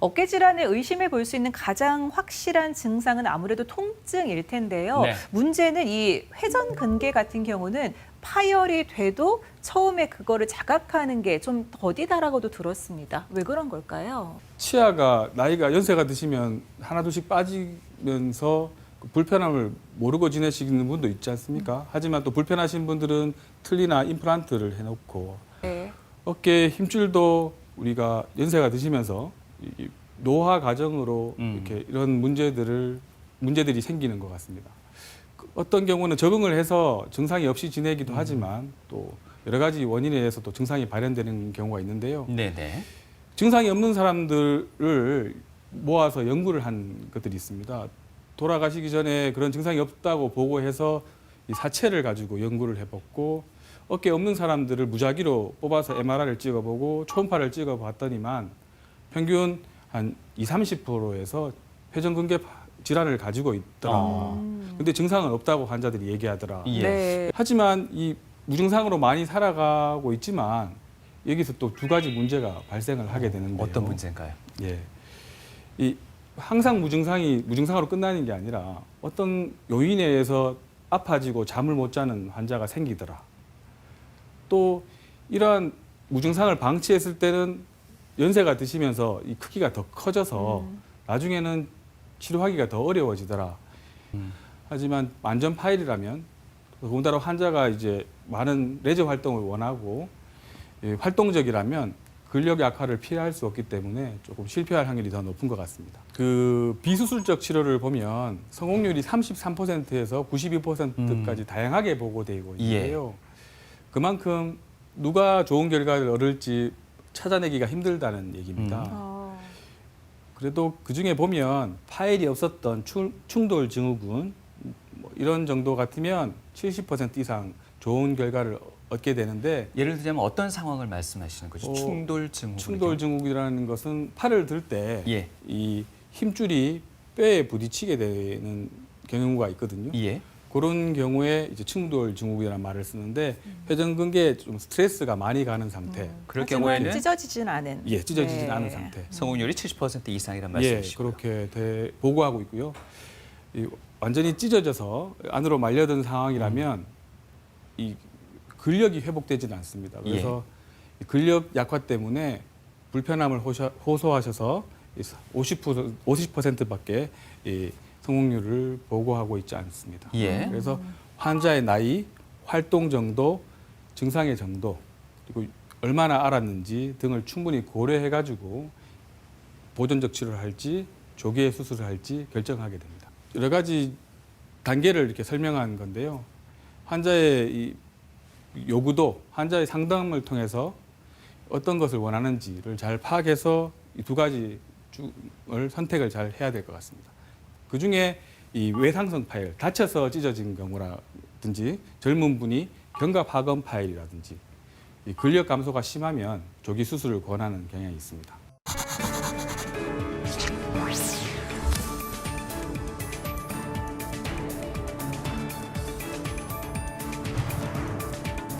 어깨 질환을 의심해 볼 수 있는 가장 확실한 증상은 아무래도 통증일 텐데요. 네. 문제는 이 회전근개 같은 경우는 파열이 돼도 처음에 그거를 자각하는 게 좀 더디다라고도 들었습니다. 왜 그런 걸까요? 치아가 나이가 연세가 드시면 하나둘씩 빠지면서 그 불편함을 모르고 지내시는 분도 있지 않습니까? 하지만 또 불편하신 분들은 틀니나 임플란트를 해놓고 네. 어깨 힘줄도 우리가 연세가 드시면서 이 노화 과정으로 이렇게 이런 문제들이 생기는 것 같습니다. 어떤 경우는 적응을 해서 증상이 없이 지내기도 하지만 또 여러 가지 원인에 의해서 또 증상이 발현되는 경우가 있는데요. 네네. 증상이 없는 사람들을 모아서 연구를 한 것들이 있습니다. 돌아가시기 전에 그런 증상이 없다고 보고해서 이 사체를 가지고 연구를 해봤고 어깨 없는 사람들을 무작위로 뽑아서 MRI를 찍어보고 초음파를 찍어봤더니만 평균 한 20~30%에서 회전근개 질환을 가지고 있더라. 근데 증상은 없다고 환자들이 얘기하더라. 예. 네. 하지만 이 무증상으로 많이 살아가고 있지만 여기서 또 두 가지 문제가 발생을 하게 되는데요. 어떤 문제인가요? 예. 이 항상 무증상으로 끝나는 게 아니라 어떤 요인에 의해서 아파지고 잠을 못 자는 환자가 생기더라. 또 이러한 무증상을 방치했을 때는 연세가 드시면서 이 크기가 더 커져서 나중에는 치료하기가 더 어려워지더라. 하지만 완전 파열이라면 더군다나 환자가 이제 많은 레저 활동을 원하고 활동적이라면 근력 약화를 피할 수 없기 때문에 조금 실패할 확률이 더 높은 것 같습니다. 그 비수술적 치료를 보면 성공률이 33%에서 92%까지 다양하게 보고되고 있는데요. 그만큼 누가 좋은 결과를 얻을지 찾아내기가 힘들다는 얘기입니다. 그래도 그중에 보면 파열이 없었던 충돌 증후군 뭐 이런 정도 같으면 70% 이상 좋은 결과를 얻게 되는데 예를 들자면 어떤 상황을 말씀하시는 거죠? 충돌 증후군. 충돌 증후군이라는 것은 팔을 들 때 예. 이 힘줄이 뼈에 부딪히게 되는 경우가 있거든요. 예. 그런 경우에 이제 충돌 증후군이라는 말을 쓰는데 회전근개에 좀 스트레스가 많이 가는 상태. 그럴 하지만 경우에는 찢어지진 않은. 예, 찢어지진 네. 않은 상태. 성공률이 70% 이상이란 예, 말씀이시고. 그렇게 보고하고 있고요. 이 완전히 찢어져서 안으로 말려든 상황이라면 이 근력이 회복되지는 않습니다. 그래서 이 근력 약화 때문에 불편함을 호소하셔서 50%밖에 이 성공률을 보고하고 있지 않습니다. 예. 그래서 환자의 나이, 활동 정도, 증상의 정도, 그리고 얼마나 알았는지 등을 충분히 고려해가지고 보존적 치료를 할지 조기에 수술을 할지 결정하게 됩니다. 여러 가지 단계를 이렇게 설명한 건데요. 환자의 이 요구도 환자의 상담을 통해서 어떤 것을 원하는지를 잘 파악해서 이 두 가지 중을 선택을 잘 해야 될 것 같습니다. 그중에 이 외상성 파열, 다쳐서 찢어진 경우라든지 젊은 분이 견갑하건 파열이라든지 이 근력 감소가 심하면 조기 수술을 권하는 경향이 있습니다.